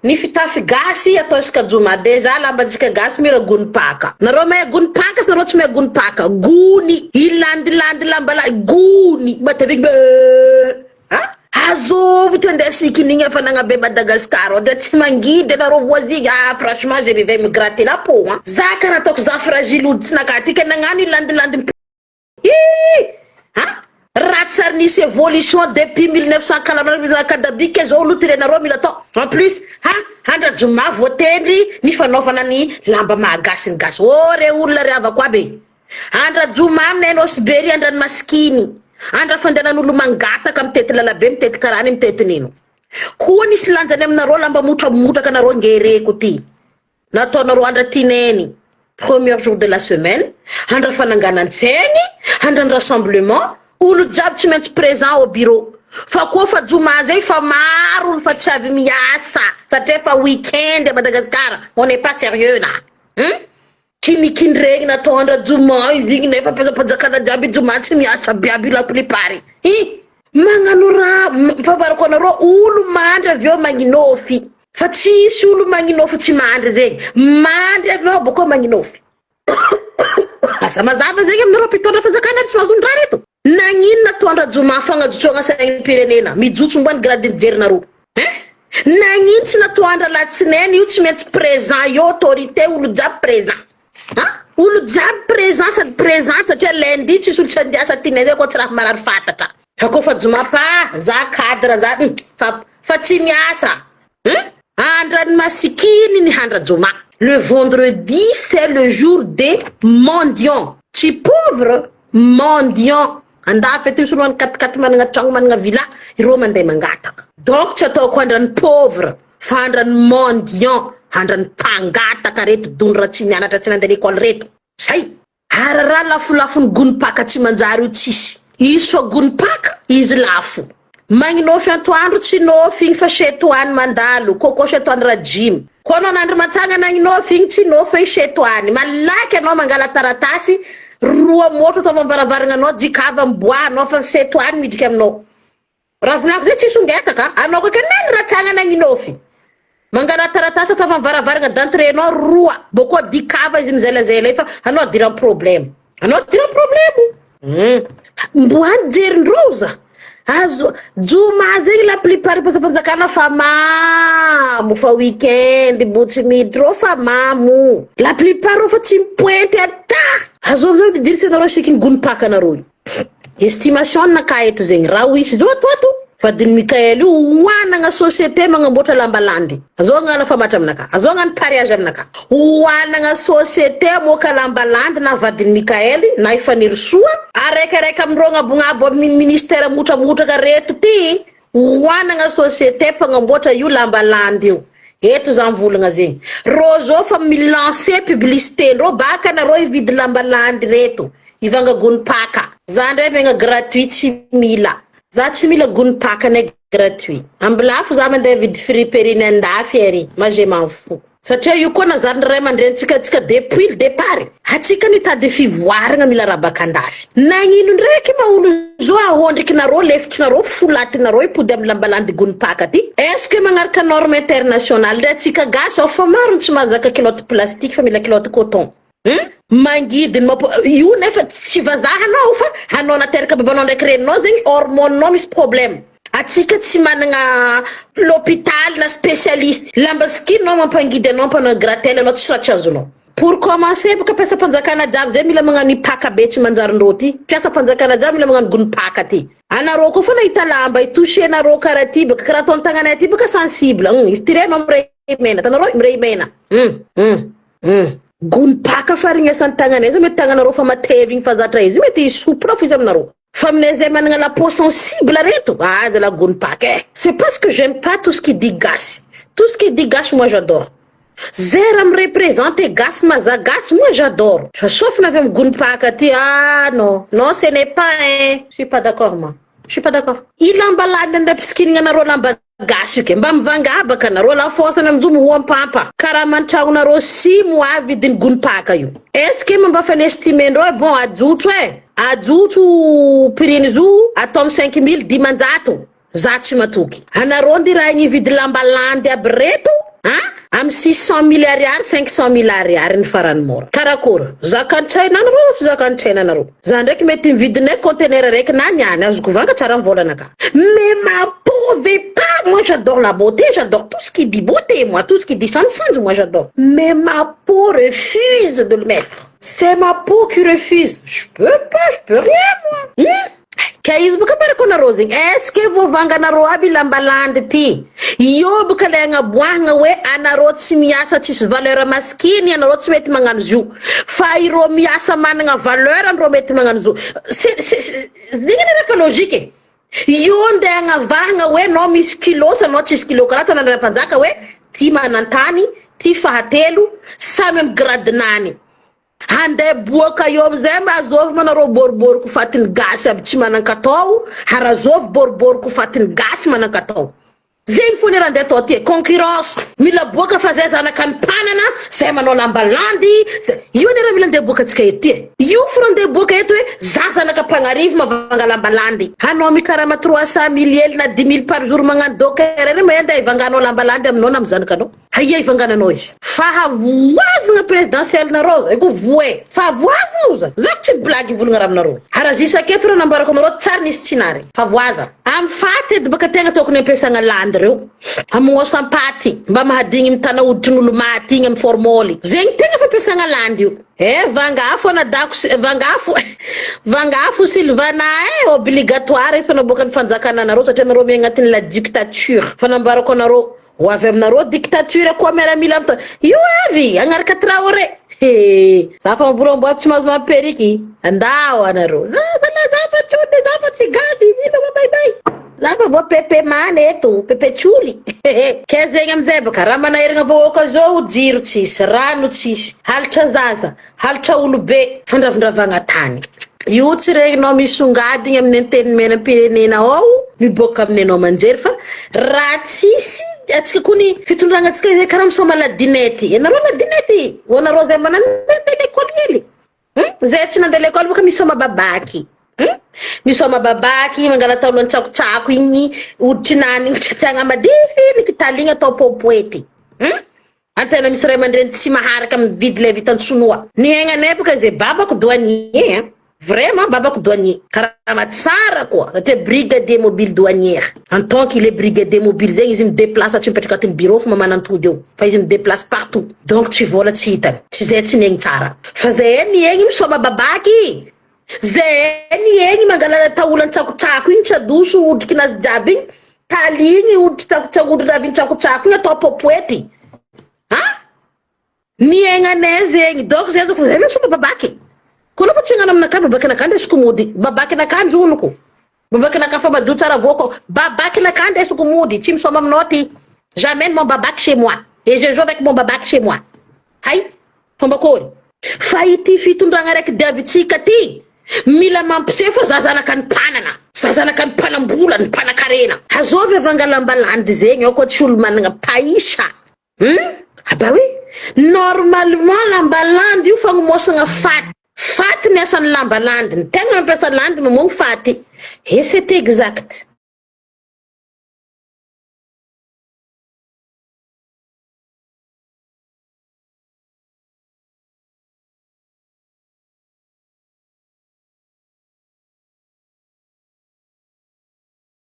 Ni fitafy gasy ataosika juma deja lambatsika gasy mira gonipaka. Nareo may gonipaka nareo tsy may gonipaka. Gony ilandilandy lamba la gony matavig ha? Azovy ty andeha sikinigny efa nagnabe Madagascar ohatra tsy mangidy nareo voisig franchement je vais me gratter la peau hein. Zaka raha ataoko za fragile hoditsy nakatika nagnano ilandilandy ha? Ratsar nisy évolution depuis 1940 kadabika zao lutirenareo mila tao. En plus ha handra juma votendry ny fanaovana ny lamba mahagasy gasy. Ore olona riavako aby. Andra juma aminay Siberi andra maskiny. Andra fandehanan'olo mangataka mitety lalabe mitety karany mitety nino. Koa nisy lanjany aminareo lamba motramotraka nareo ngereko ty. Nataonareo andra tineny. Premier jour de la semaine, andra fananganan-tsaigny, andra rassemblement, olo jiaby tsy maintsy présent au bureau. Fa koa fa juma zay fa maro fa tsy avy miasa satria fa weekend à Madagascar. On n'est pas sérieux là. Kinikindregny natao andra juma izy igny nefa pazapajakana jiaby juma tsy miasa biaby la plupart. Magnano raha favarako anareo olo mandry avy eo magninofy. Fa tsisy olo magninofy tsy mandry zegny. Mandry avy eo boko magninofy. Asa mazava zegny aminareo mpitondra fanjakana tsy mazony raha reto. Nagnino natondra juma fagnajotsoagna saigny pirenena mijotso mbany gradiny jerinareo. Nagnino tsy natondra latsinainy io tsy maintsy présent io autorité olo jiaby présent. Olo jiaby présent sady présent satria lundi tsisy olo tsy andiasa tinay zay koa tsy raha marary fatatra. Ako fa juma pa za cadre za fa tsy miasa. Andra masikiny ni handra juma. Le vendredi c'est le jour des mendiants. Tsy pauvre mendiant. Andafy ty misy olo katikaty managna tragno managna villa ireo mandeha mangataka. Donc tsy ataoko andran'ny pauvre fa andran'ny mendiant, andran'ny mpangataka reto dondra tsy nianatra tsy nandeha l'école reto. Say arara lafolafony gonipaka tsy manjary io tsisy. Izy fa gonipaka izy lafo. Magninofy antoandro tsy nofy igny fa chetoany mandalo koko chetoany rajim. Koa anao nandro matsanga nagninofy igny tsy nofy igny chetoany. Malaky anao mangala taratasy roa motro atao mambaravaringna anao jikava miboa anao fa chetoany midriky aminao. Ravinavy zay tsisy ongetaka anao koa nandro ratsanga nagninofy. Mangala taratasy atao mambaravaringna d'entrée anao roa boko dikava izy mizelazela fa anao diran'ny problème. Anao diran'ny problème. Mboany jerindroza. Azo juma zegny la plupart pazapanjakana fa mamo fa weekend botsy midro fa mamo la plupart fa tsy mipointy ata azo zao didiry se nareo sikiny gonipaka nareo estimation naka eto zegny raha wisy zao ato fadiny Mikael io hoanagna société magnamboatra lamba landy azo ngala fa matra aminaka azo ngana pariage aminaka hoanagna société moka lamba landy na vadiny Mikael na ifaniro soa araikaraiky amindreo gnabonabo amin'ny ministère motramotraka reto ty hoanagna société mpagnamboatra io lamba landy io eto zany volagna zegny rozo fa milancer publicité ro baka nareo ividy lamba landy reto ivanga gonipaka za ndray megna gratuit tsy mila za tsy mila gonipaka ne gratuit ambilafo za mandeha vidy friperine andafy ery ma je m'en fous satria io koa nazariny ray mandrentsika depuis le départ atsika nitady fivoaragna mila raha baka andafy nagnino ndraiky maolo zo ahondriky nareo lefitry nareo folatinareo ipody amin'ny lambalandy gonipaka ty est-ce que magnaraka norme internationale ndray atsika gasy ao fa maro tsy mazaka kilote plastique fa mila kilote coton mangidiny io nefa tsy vazahanao fa anao nateraka babanao ndraiky reninao zegny hormonenao misy problème atsika tsy managna l'hôpital na spécialiste lamba skininao mampangidy anao mpanao gratel anao tsy satry azonao pour commencer boka piasa panjakana jiaby zay mila magnano ipaka be tsy manjarindreo ty piasa panjakana jiaby mila magnano gonipaka ty anareo koa fa nahita lamba itouché nareo karaha ty baka karaha ataony tagnanay ty baka sensible izy ty renao miray mena tanareo miray mena gonipaka farinyasan'ny tagnanay zao mety tagnanareo fa matevy igny fa zatra izy mety soupirafo izy aminareo fa aminay zay managna la peau sensible reto de la gonipaka c'est parce que j'aime pas tout ce qui dit gasse tout ce qui dit gasse moi j'adore zera me représente gasse maza gasse moi j'adore sauf n'avait un gonipaka ty non ce n'est pas je suis pas d'accord moi je suis pas d'accord ilamba lady andapisikinigna nareo lamba gasy io ke mba mivangabaka nareo la fosany amzo mihoampampa karaha mantragnonareo simo avidiny gonipaka io est-ce que mba fa niestimendreo bon ajotso prix zo atao 5000 dimanjato za tsy matoky anareo ndi raha igny vidy lamba landy aby reto Am 600 000 ariary 500 000 ariary ny farany mora. Karakory zakan-tsaina nareo sy zakan-tsaina nareo. Za ndraiky mety mividinay conteneur raiky na niany azoko vanga tsara ny volanaka. Mais ma pauvre pas, moi j'adore la beauté, j'adore tout ce qui dit beauté, moi tout ce qui dit sans moi j'adore. Mais ma peau refuse de le mettre. C'est ma peau qui refuse. Je peux rien moi. Kaiz buka para ko na rosing. Est-ce que vo vanga na ro abi lambaland ti? Yo buka le nga bwanga we anarot si miasa tis valeur maskini anarot si meti mangano zu. Fa iro miasa man nga valeur an ro meti mangano zu. Zinga na fa logique. Yo nde nga vanga we no mis kilo sa no tis kilo karata na panzaka we ti manantani ti fahatelu sa mem grade nani. Hande boka yom zemba azov manaro borbor ku fatin gas ab ti manankatau harazov borbor ku fatin gas manankatau zeng foni rande totie concurrence mila boka fazer zana kan panana sema no lambalandi yo ne ramilande boka tskayetie yo fronde boka eto zaza na kapangariv mavanga lambalandi hano mi karama 300 000 na 10 000 par jour mangan dokere me enda ivangano lambalandi am nona mzana kano haya ivangana nois fa voazina presidentiel na rosa ego voe fa voazina zakti blagi vulnga ram na ro harazisa ketro na mbara ko ro tsarni scinare fa voaza am fate de boka tenga to ko ne pesa ngala reo amongo sampati mba mahadigny mitana udin'olo maty igny am formoli zegny tegna fampiasagna landy io vangafo anadako vangafo Silvana obligatoire fa naboaka ny fanjakana anareo satria anareo mi agnatin'ny la dictature fanambarako anareo ho avy aminareo dictature koa miaramila amta io avy agnaraka Traoré za fa mabolomboa tsy mahazo mamperiky andao anareo zafa tsy gazy vino mabaibay Lava vo pepe maneto, pepe chuli. Kezeng amzay baka raha manahiragna vahoaka zao jiro tsisy, rano tsisy, halitra zaza, halitra olobe, fandravindravagna tany. Io tsy regninao misongadigny amin'ny antenimena-pirenena ao, miboaka amin'ny anao manjery fa raha tsisy atsika kony fitondragna atsika karaha misoma ladinety. Ianareo ladinety, hoanareo zay manandeha lekôly hely. Zay tsy nandeha lekôly baka misoma babaky. Misoma babaky mangala taolony tsakotsako igny oditrinany igny tsagna madiny kitaligny atao popoety antena misy ray aman-dreny tsy maharaka mividy le vitan'ny sonoa ny aignanay baka zay babako douanier vraiment babako douanier karaha matsara koa satria brigadier mobile douanière en tant qu'il est brigadier mobile zegny izy midéplace tsy mipetraka atin'ny bureau fa mamanantody eo fa izy midéplace partout donc tsy vola tsy hitany tsy zay tsy niaigny tsara fa zay ny aigny misoma babaky zeny egny mangala taolany tsakotsako igny tsy adoso odriky nazy jiaby igny taligny odry raviny tsakotsako igny atao popoety ny aignanay zegny donc zay zako zay misoma babaky koa nafa tsy agnano aminakà babaky anakà ndesiko mody babaky anakà njonoko babaky anakà fa madio tsara voako babaky anakà ndesiko mody tsy misoma aminao ty j'amène mon babaky chez moi et je joue avec mon babaky chez moi hay fomba kory fa ity fitondragna raiky diavitsika ty mila mampisefa zazanaka ny panana zazanaka ny panambola ny panakarena azovy avanga lambalandy zegny ao koa tsy olo managna paisa aba oui normalement lambalandy io fagnomosagna faty ny asan'ny lambalandy ny tegna mampiasa landy mamogno faty et c'est exact